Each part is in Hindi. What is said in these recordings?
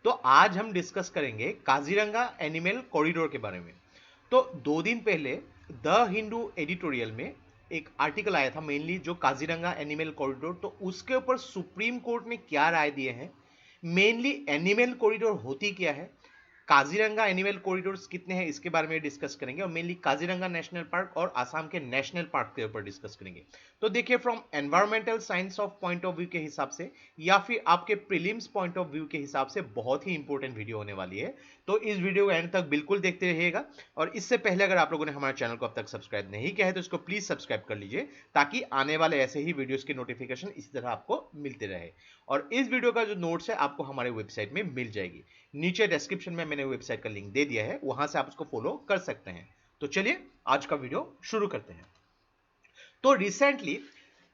तो आज हम डिस्कस करेंगे काजीरंगा एनिमल कॉरिडोर के बारे में। तो 2 दिन पहले द हिंदू एडिटोरियल में एक आर्टिकल आया था मेनली जो काजीरंगा एनिमल कॉरिडोर, तो उसके ऊपर सुप्रीम कोर्ट ने क्या राय दिए हैं, मेनली एनिमल कॉरिडोर होती क्या है, काजीरंगा एनिमल कॉरिडोर्स कितने हैं इसके बारे में डिस्कस करेंगे, और मेनली काजीरंगा नेशनल पार्क और आसाम के नेशनल पार्क के ऊपर डिस्कस करेंगे। तो देखिए, from environmental science of point of view के हिसाब से या फिर आपके प्रीलिम्स पॉइंट ऑफ व्यू के हिसाब से बहुत ही इंपॉर्टेंट वीडियो होने वाली है। तो इस वीडियो को एंड तक बिल्कुल देखते रहिएगा। और इससे पहले अगर आप लोगों ने हमारे चैनल को अब तक सब्सक्राइब नहीं किया है तो इसको प्लीज सब्सक्राइब कर लीजिए, ताकि आने वाले ऐसे ही वीडियोस की नोटिफिकेशन इसी तरह आपको मिलते रहे। और इस वीडियो का जो नोट्स है आपको हमारे वेबसाइट में मिल जाएगी। नीचे डिस्क्रिप्शन में मैंने वेबसाइट का लिंक दे दिया है, वहां से आप उसको फॉलो कर सकते हैं। तो चलिए आज का वीडियो शुरू करते हैं। तो रिसेंटली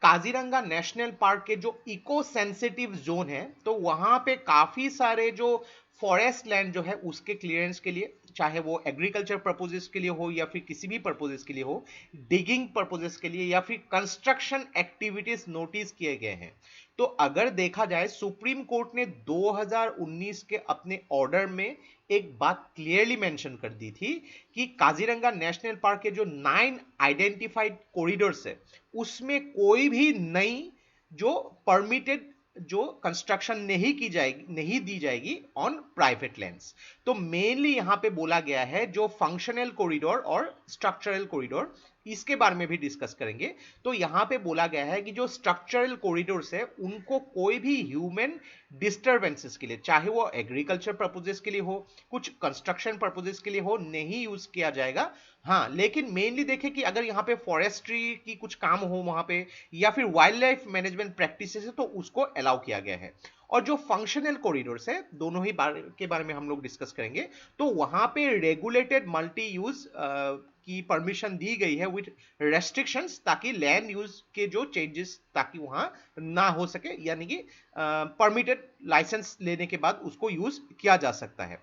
काजीरंगा नेशनल पार्क के जो इको सेंसिटिव जोन है, तो वहां पे काफी सारे जो फॉरेस्ट लैंड जो है उसके क्लियरेंस के लिए, चाहे वो एग्रीकल्चर पर्पजेस के लिए हो या फिर किसी भी पर्पजेस के लिए हो, डिगिंग पर्पजेस के लिए या फिर कंस्ट्रक्शन एक्टिविटीज नोटिस किए गए हैं। तो अगर देखा जाए, सुप्रीम कोर्ट ने 2019 के अपने ऑर्डर में एक बात क्लियरली मेंशन कर दी थी कि काजीरंगा नेशनल पार्क के जो 9 आइडेंटिफाइड कॉरिडोर्स है उसमें कोई भी नई जो परमिटेड जो कंस्ट्रक्शन नहीं दी जाएगी ऑन प्राइवेट लैंड्स। तो मेनली यहां पे बोला गया है जो फंक्शनल कॉरिडोर और स्ट्रक्चरल कॉरिडोर, इसके बारे में भी डिस्कस करेंगे। तो यहां पे बोला गया है कि जो स्ट्रक्चरल कॉरिडोर्स है उनको कोई भी ह्यूमन डिस्टर्बेंसेस के लिए, चाहे वो एग्रीकल्चर पर्पजेस के लिए हो, कुछ कंस्ट्रक्शन पर्पजेस के लिए हो, नहीं यूज किया जाएगा। हाँ, लेकिन मेनली देखें कि अगर यहाँ पे फॉरेस्ट्री की कुछ काम हो वहां पे या फिर वाइल्ड लाइफ मैनेजमेंट प्रैक्टिसेस है तो उसको अलाउ किया गया है। और जो फंक्शनल कॉरिडोर्स है दोनों ही के बारे में हम लोग डिस्कस करेंगे। तो वहां पे रेगुलेटेड मल्टी यूज की परमिशन दी गई है विद रेस्ट्रिक्शंस, ताकि लैंड यूज के जो चेंजेस ताकि वहां ना हो सके, यानी कि परमिटेड लाइसेंस लेने के बाद उसको यूज किया जा सकता है।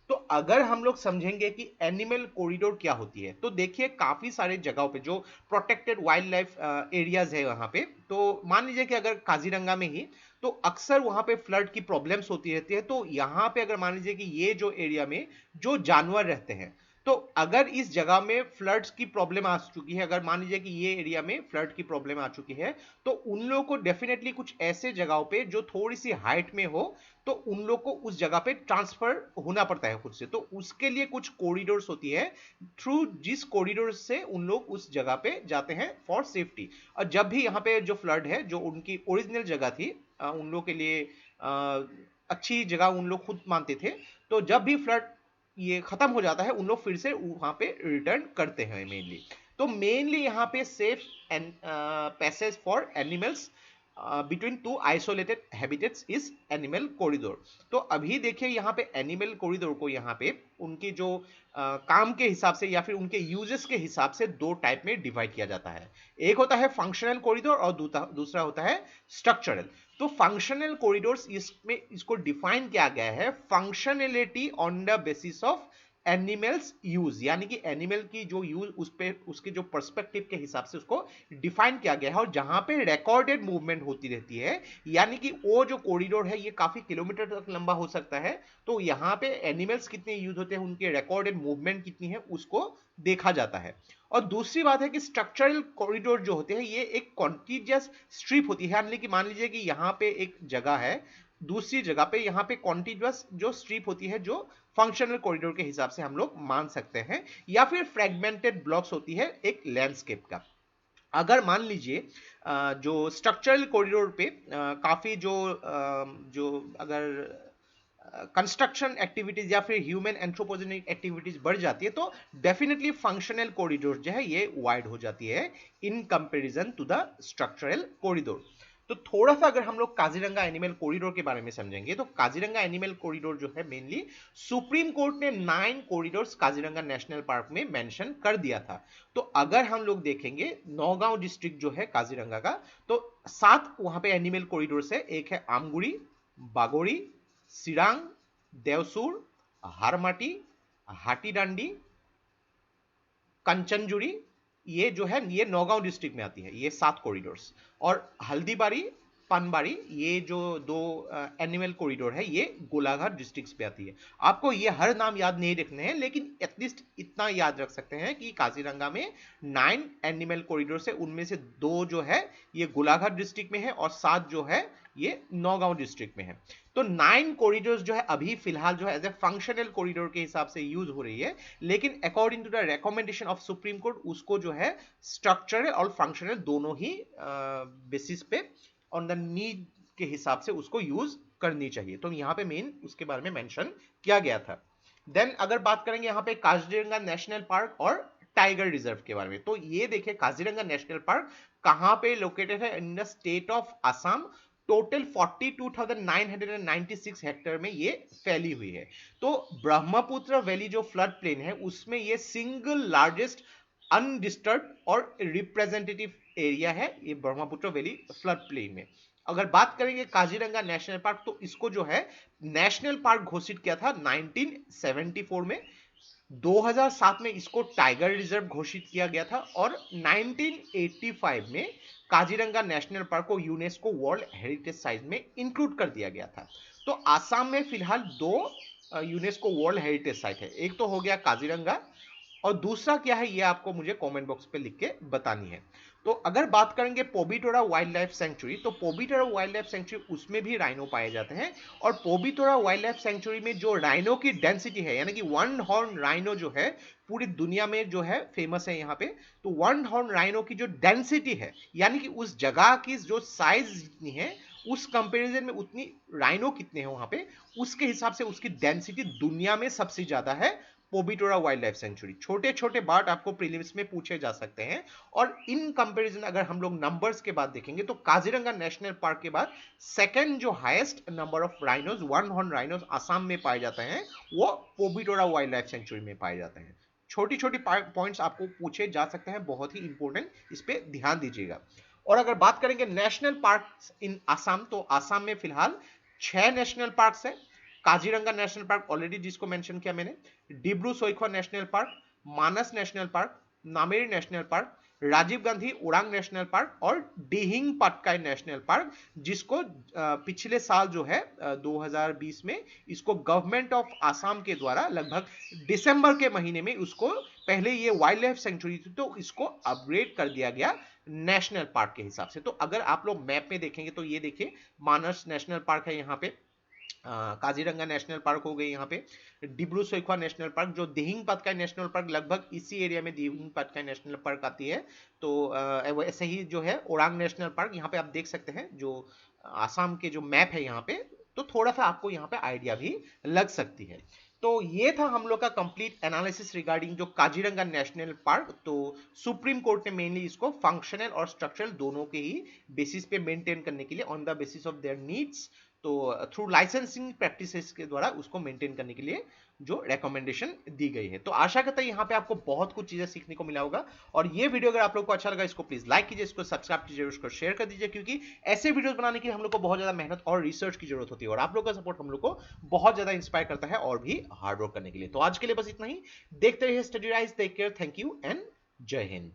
तो अगर हम लोग समझेंगे कि एनिमल कॉरिडोर क्या होती है, तो देखिए काफी सारे जगहों पे जो प्रोटेक्टेड वाइल्ड लाइफ एरियाज है वहां पे, तो मान लीजिए कि अगर काजीरंगा में ही, तो अक्सर वहां पे फ्लड की प्रॉब्लम्स होती रहती है। तो यहां पे अगर मान लीजिए कि ये जो एरिया में जो जानवर रहते हैं, तो अगर इस जगह में फ्लड्स की प्रॉब्लम आ चुकी है, अगर मान लीजिए कि ये एरिया में फ्लड की प्रॉब्लम आ चुकी है, तो उन लोगों को डेफिनेटली कुछ ऐसे जगहों पे जो थोड़ी सी हाइट में हो, तो उन लोग को उस जगह पे ट्रांसफर होना पड़ता है खुद से। तो उसके लिए कुछ कॉरिडोर्स होती है, थ्रू जिस कॉरिडोर से उन लोग उस जगह पे जाते हैं फॉर सेफ्टी। और जब भी यहाँ पे जो फ्लड है, जो उनकी ओरिजिनल जगह थी, उन लोग के लिए अच्छी जगह उन लोग खुद मानते थे, तो जब भी फ्लड ये खत्म हो जाता है उन लोग फिर से वहां पे रिटर्न करते हैं मेनली। तो मेनली यहाँ पे safe and passage for animals between two isolated habitats is animal corridor. तो अभी देखिए यहाँ पे एनिमल कॉरिडोर को यहाँ पे उनकी जो काम के हिसाब से या फिर उनके यूजेस के हिसाब से दो टाइप में डिवाइड किया जाता है। एक होता है फंक्शनल कॉरिडोर और दूसरा होता है स्ट्रक्चरल। तो फंक्शनल कॉरिडोर्स, इसमें इसको डिफाइन किया गया है functionality on the basis of animals use, यानी कि एनिमल की जो यूज उस पे उसके जो पर्सपेक्टिव के हिसाब से उसको डिफाइन किया गया है। और जहां पे रिकॉर्डेड मूवमेंट होती रहती है, यानी कि वो जो कॉरिडोर है ये काफी किलोमीटर तक लंबा हो सकता है, तो यहाँ पे एनिमल्स कितने यूज होते हैं, उनके रिकॉर्डेड मूवमेंट कितनी है, उसको देखा जाता है। और दूसरी बात है कि स्ट्रक्चरल कॉरिडोर जो होते हैं ये एक कॉन्टिजियस स्ट्रिप होती है, यानी कि मान लीजिए कि यहाँ पे एक जगह है, दूसरी जगह पे यहाँ पे कॉन्टिन्यूअस जो स्ट्रिप होती है, जो फंक्शनल कॉरिडोर के हिसाब से हम लोग मान सकते हैं, या फिर फ्रेगमेंटेड ब्लॉक्स होती है एक लैंडस्केप का। अगर मान लीजिए जो स्ट्रक्चरल कॉरिडोर पे काफी जो अगर कंस्ट्रक्शन एक्टिविटीज या फिर ह्यूमन एंथ्रोपोजेनिक एक्टिविटीज बढ़ जाती है, तो डेफिनेटली फंक्शनल कॉरिडोर जो है ये वाइड हो जाती है in comparison to the structural corridor. तो थोड़ा सा अगर हम लोग काजीरंगा एनिमल कॉरिडोर के बारे में समझेंगे, तो काजीरंगा एनिमल कॉरिडोर जो है मेनली सुप्रीम कोर्ट ने 9 कॉरिडोर्स काजीरंगा नेशनल पार्क में मेंशन कर दिया था। तो अगर हम लोग देखेंगे नौगांव डिस्ट्रिक्ट जो है काजीरंगा का, तो 7 वहां पे एनिमल कॉरिडोर्स है। एक है आमगुड़ी, बागोड़ी, सिरांग, देवसुर, हारमाटी, हाटीडांडी, कंचनजुरी, ये जो है ये नौगांव डिस्ट्रिक्ट में आती है, ये 7 कॉरिडोर्स। और हल्दीबारी, पनबाड़ी, ये जो दो एनिमल कॉरिडोर है ये गोलाघाट डिस्ट्रिक्ट पे आती है। आपको ये हर नाम याद नहीं रखने हैं, लेकिन एटलीस्ट इतना याद रख सकते हैं कि काजीरंगा में 9 एनिमल कॉरिडोर से उनमें से 2 जो है ये गोलाघाट डिस्ट्रिक्ट में है और 7 जो है ये नौगांव डिस्ट्रिक्ट में है। तो 9 कॉरिडोर्स जो है अभी फिलहाल जो है एज ए फंक्शनल कॉरिडोर के हिसाब से यूज हो रही है, लेकिन according to the recommendation of supreme court उसको जो है स्ट्रक्चरल और फंक्शनल दोनों ही बेसिस पे ऑन द नीड के हिसाब से उसको यूज करनी चाहिए। तो यहाँ पे मेन उसके बारे में मेंशन किया गया था। देन अगर बात करेंगे यहाँ पे काजीरंगा नेशनल पार्क और टाइगर रिजर्व के बारे में, तो ये देखिए काजीरंगा नेशनल पार्क कहाँ पे लोकेटेड है, in the state of Assam. Total 42,996 hectare में ये फैली हुई है। तो ब्रह्मपुत्र वैली जो फ्लड प्लेन है उसमें ये सिंगल लार्जेस्ट अनडिस्टर्ब और रिप्रेजेंटेटिव एरिया है ये ब्रह्मपुत्र वैली फ्लड प्लेन में। अगर बात करेंगे काजीरंगा नेशनल पार्क, तो इसको जो है नेशनल पार्क घोषित किया था 1974 में। 2007 में इसको टाइगर रिजर्व घोषित किया गया था और 1985 में काजीरंगा नेशनल पार्क को यूनेस्को वर्ल्ड हेरिटेज साइट में इंक्लूड कर दिया गया था। तो आसाम में फिलहाल 2 यूनेस्को वर्ल्ड हेरिटेज साइट है, एक तो हो गया काजीरंगा और दूसरा क्या है ये आपको मुझे कमेंट बॉक्स पे लिख के बतानी है। तो अगर बात करेंगे पोबिटोरा वाइल्ड लाइफ सेंचुरी, तो पोबिटोरा वाइल्ड लाइफ सेंचुरी उसमें भी राइनो पाए जाते हैं और पोबिटोरा वाइल्ड लाइफ सेंचुरी में जो राइनो की डेंसिटी है, यानी कि 1 हॉर्न राइनो जो है पूरी दुनिया में जो है फेमस है यहाँ पे। तो 1 हॉर्न राइनो की जो डेंसिटी है, यानी कि उस जगह की जो साइज जितनी है उस कंपैरिजन में उतनी राइनो कितने हैं वहां पे, उसके हिसाब से उसकी डेंसिटी दुनिया में सबसे ज्यादा है पोबिटोरा वाइल्ड लाइफ सेंचुरी। छोटे छोटे बात आपको प्रीलिम्स में पूछे जा सकते हैं। और इन कंपैरिजन अगर हम लोग नंबर्स के बाद देखेंगे तो काजीरंगा नेशनल पार्क के बाद सेकंड जो highest number of rhinos 1 horn rhinos Assam में पाए जाते हैं वो पोबिटोरा वाइल्ड लाइफ सेंचुरी में पाए जाते हैं। छोटी छोटी पॉइंट्स आपको पूछे जा सकते हैं, बहुत ही इंपॉर्टेंट, इस पे ध्यान दीजिएगा। और अगर बात करेंगे नेशनल पार्क इन असम, तो असम में फिलहाल 6 नेशनल पार्क है। काजीरंगा नेशनल पार्क ऑलरेडी जिसको मेंशन किया मैंने, Dibru Saikhowa national park, Manas national park, Nameri national park, Rajiv Gandhi Orang national park और डिहिंग पटकाई नेशनल पार्क, जिसको पिछले साल जो है 2020 में इसको गवर्नमेंट ऑफ आसाम के द्वारा लगभग दिसंबर के महीने में उसको, पहले ये वाइल्ड लाइफ सेंचुरी थी तो इसको अपग्रेड कर दिया गया नेशनल पार्क के हिसाब से। तो अगर आप लोग मैप में देखेंगे तो ये देखिए मानस नेशनल पार्क है यहाँ पे, काजीरंगा नेशनल पार्क हो गई यहाँ पे, डिब्रू सोइखवा नेशनल पार्क, जो दिहिंग पटकाई नेशनल पार्क लगभग इसी एरिया में दिहिंग पटकाई नेशनल पार्क आती है। तो ऐसे ही जो है ओरांग नेशनल पार्क, यहाँ पे आप देख सकते हैं जो आसाम के जो मैप है यहाँ पे, तो थोड़ा सा आपको यहाँ पे आइडिया भी लग सकती है। तो ये था हम लोग का कंप्लीट एनालिसिस रिगार्डिंग जो काजीरंगा नेशनल पार्क। तो सुप्रीम कोर्ट ने मेनली इसको फंक्शनल और स्ट्रक्चरल दोनों के ही बेसिस पे मेंटेन करने के लिए on the basis of their needs, तो थ्रू लाइसेंसिंग प्रैक्टिसेस के द्वारा उसको मेंटेन करने के लिए जो रेकमेंडेशन दी गई है। तो आशा करता है यहाँ पे आपको बहुत कुछ चीजें सीखने को मिला होगा। और ये वीडियो अगर आप लोग को अच्छा लगा इसको प्लीज लाइक कीजिए, इसको सब्सक्राइब कीजिए, उसको शेयर कर दीजिए, क्योंकि ऐसे वीडियोस बनाने के लिए हम लोग को बहुत ज्यादा मेहनत और रिसर्च की जरूरत होती है और आप लोग का सपोर्ट हम लोग को बहुत ज्यादा इंस्पायर करता है और भी हार्ड वर्क करने के लिए। तो आज के लिए बस इतना ही, देखते रहिए study rise, take care, thank you and जय हिंद।